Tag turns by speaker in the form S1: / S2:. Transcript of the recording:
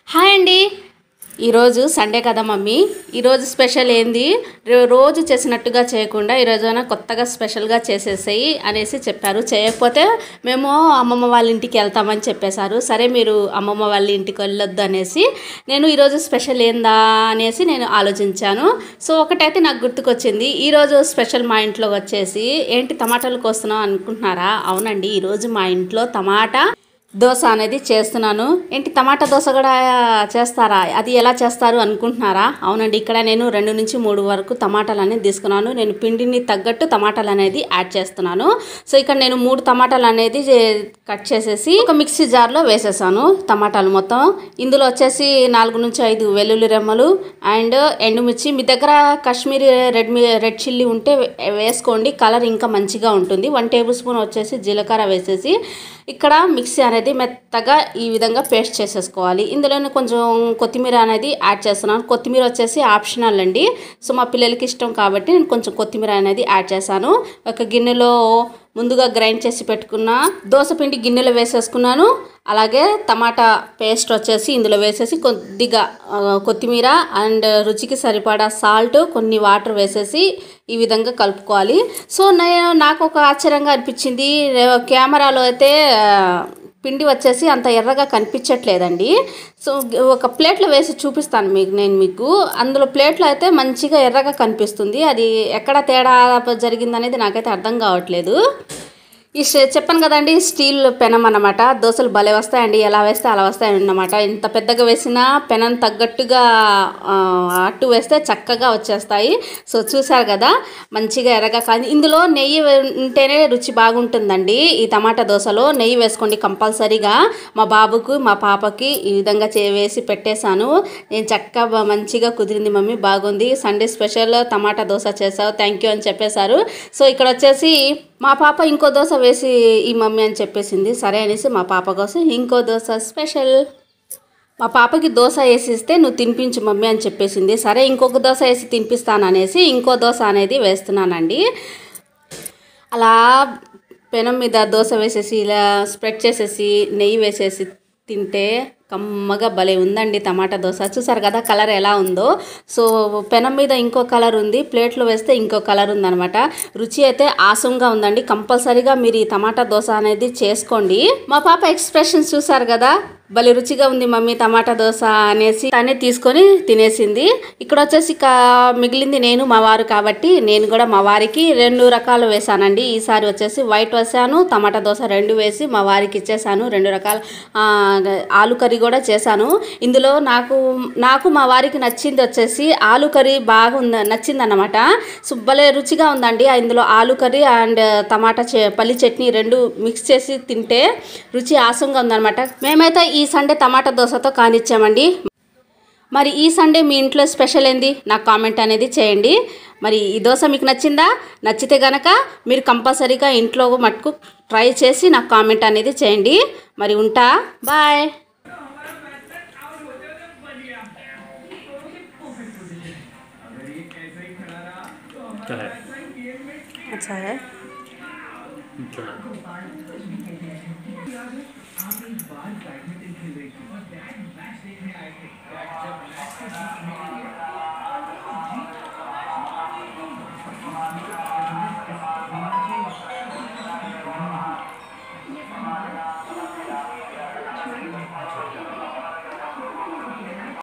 S1: Hi అండి. ఈరోజు Sunday కదా మమ్మీ, ఈరోజు స్పెషల్ ఏంది, రోజు చేసినట్టుగా చేయకుండా ఈరోజైనా కొత్తగా స్పెషల్గా చేసేసేయి అనేసి చెప్పారు. చేయకపోతే మేము అమ్మమ్మ వాళ్ళ ఇంటికి వెళ్తామని చెప్పేశారు. సరే మీరు అమ్మమ్మ వాళ్ళ ఇంటికి వెళ్ళొద్దు అనేసి నేను ఈరోజు స్పెషల్ ఏందా అనేసి నేను ఆలోచించాను. సో ఒకటైతే నాకు గుర్తుకొచ్చింది. ఈరోజు స్పెషల్ మా ఇంట్లో వచ్చేసి ఏంటి టమాటాలు కోస్తున్నాం అనుకుంటున్నారా? అవునండి, ఈరోజు మా ఇంట్లో టమాటా దోశ అనేది చేస్తున్నాను. ఏంటి టమాటా దోశ కూడా చేస్తారా? అది ఎలా చేస్తారు అనుకుంటున్నారా? అవునండి, ఇక్కడ నేను 2 నుంచి 3 వరకు టమాటాలు అనేది తీసుకున్నాను. నేను పిండిని తగ్గట్టు టమాటాలు అనేది యాడ్ చేస్తున్నాను. సో ఇక్కడ నేను 3 టమాటాలు అనేది కట్ చేసేసి ఒక మిక్సీ జార్లో వేసేసాను. టమాటాలు మొత్తం ఇందులో వచ్చేసి 4 నుంచి 5 వెల్లుల్లి రెమ్మలు అండ్ ఎండుమిర్చి. మీ దగ్గర కాశ్మీరీ రెడ్ చిల్లీ ఉంటే వేసుకోండి, కలర్ ఇంకా మంచిగా ఉంటుంది. 1 టేబుల్ స్పూన్ వచ్చేసి జీలకర్ర వేసేసి ఇక్కడ మిక్సీ అనేది మెత్తగా ఈ విధంగా పేస్ట్ చేసేసుకోవాలి. ఇందులోనే కొంచెం కొత్తిమీర అనేది యాడ్ చేస్తున్నాను. కొత్తిమీర వచ్చేసి ఆప్షనల్ అండి. సో మా పిల్లలకి ఇష్టం కాబట్టి నేను కొంచెం కొత్తిమీర అనేది యాడ్ చేశాను. ఒక గిన్నెలో ముందుగా గ్రైండ్ చేసి పెట్టుకున్న దోసపిండి గిన్నెలో వేసేసుకున్నాను. అలాగే టమాటా పేస్ట్ వచ్చేసి ఇందులో వేసేసి కొద్దిగా కొత్తిమీర అండ్ రుచికి సరిపడా సాల్ట్, కొన్ని వాటర్ వేసేసి ఈ విధంగా కలుపుకోవాలి. సో నాకు ఒక ఆశ్చర్యంగా అనిపించింది, కెమెరాలో అయితే పిండి వచ్చేసి అంత ఎర్రగా కనిపించట్లేదండి. సో ఒక ప్లేట్లో వేసి చూపిస్తాను మీకు. అందులో ప్లేట్లో అయితే మంచిగా ఎర్రగా కనిపిస్తుంది. అది ఎక్కడ తేడా జరిగిందనేది నాకైతే అర్థం కావట్లేదు. ఈ చెప్పాను కదండి, స్టీల్ పెనం అన్నమాట. దోశలు భలే వస్తాయండి, ఎలా వేస్తే అలా వస్తాయి అన్నమాట. ఇంత పెద్దగా వేసినా పెనం తగ్గట్టుగా అట్టు వేస్తే చక్కగా వచ్చేస్తాయి. సో చూసారు కదా, మంచిగా ఎర్రగా కాదు. ఇందులో నెయ్యి ఉంటేనే రుచి బాగుంటుందండి. ఈ టమాటా దోశలో నెయ్యి వేసుకోండి కంపల్సరీగా. మా బాబుకు మా పాపకి ఈ విధంగా వేసి పెట్టేశాను. నేను చక్కగా మంచిగా కుదిరింది మమ్మీ, బాగుంది, సండే స్పెషల్ టమాటా దోశ చేసావు, థ్యాంక్ యూ అని చెప్పేశారు. సో ఇక్కడ వచ్చేసి మా పాప ఇంకో దోశ వేసి ఈ మమ్మీ అని చెప్పేసింది. సరే అనేసి మా పాప కోసం ఇంకో దోశ స్పెషల్. మా పాపకి దోశ వేసిస్తే నువ్వు తినిపించు మమ్మీ అని చెప్పేసింది. సరే ఇంకొక దోశ వేసి తినిపిస్తాను అనేసి ఇంకో దోశ అనేది వేస్తున్నానండి. అలా పెనం మీద దోశ వేసేసి ఇలా స్ప్రెడ్ చేసేసి నెయ్యి వేసేసి తింటే కమ్మగా భలే ఉందండి టమాటా దోశ. చూసారు కదా కలర్ ఎలా ఉందో. సో పెనం మీద ఇంకో కలర్ ఉంది, ప్లేట్లో వేస్తే ఇంకో కలర్ ఉందనమాట. రుచి అయితే ఆసంగా ఉందండి. కంపల్సరీగా మీరు ఈ టమాటా దోశ అనేది చేసుకోండి. మా పాప ఎక్స్ప్రెషన్స్ చూసారు కదా, భలే రుచిగా ఉంది మమ్మీ టమాటా దోశ అనేసి తనే తీసుకొని తినేసింది. ఇక్కడ వచ్చేసి మిగిలింది నేను మా వారు కాబట్టి నేను కూడా మా వారికి 2 రకాలు వేసానండి. ఈసారి వచ్చేసి వైట్ వేసాను, టమాటా దోశ 2 వేసి మా వారికి ఇచ్చేసాను. 2 రకాల ఆలు కర్రీ కూడా చేశాను. ఇందులో నాకు మా వారికి నచ్చింది వచ్చేసి ఆలు కర్రీ బాగా నచ్చింది అన్నమాట. సో భలే రుచిగా ఉందండి. ఇందులో ఆలు కర్రీ అండ్ టమాటా పల్లి చట్నీ 2 మిక్స్ చేసి తింటే రుచి ఆసంగా ఉందన్నమాట. మేమైతే ఈ సండే టమాటా దోశతో కానిచ్చామండి. మరి ఈ సండే మీ ఇంట్లో స్పెషల్ ఏంది నాకు కామెంట్ అనేది చేయండి. మరి ఈ దోశ మీకు నచ్చిందా? నచ్చితే గనక మీరు కంపల్సరీగా ఇంట్లో మటుకు ట్రై చేసి నాకు కామెంట్ అనేది చేయండి. మరి ఉంటా, బాయ్. अच्छा है। आप एक बार बैडमिंटन खेल रही थी और मैच देखने आए थे, जब मैच के बीच में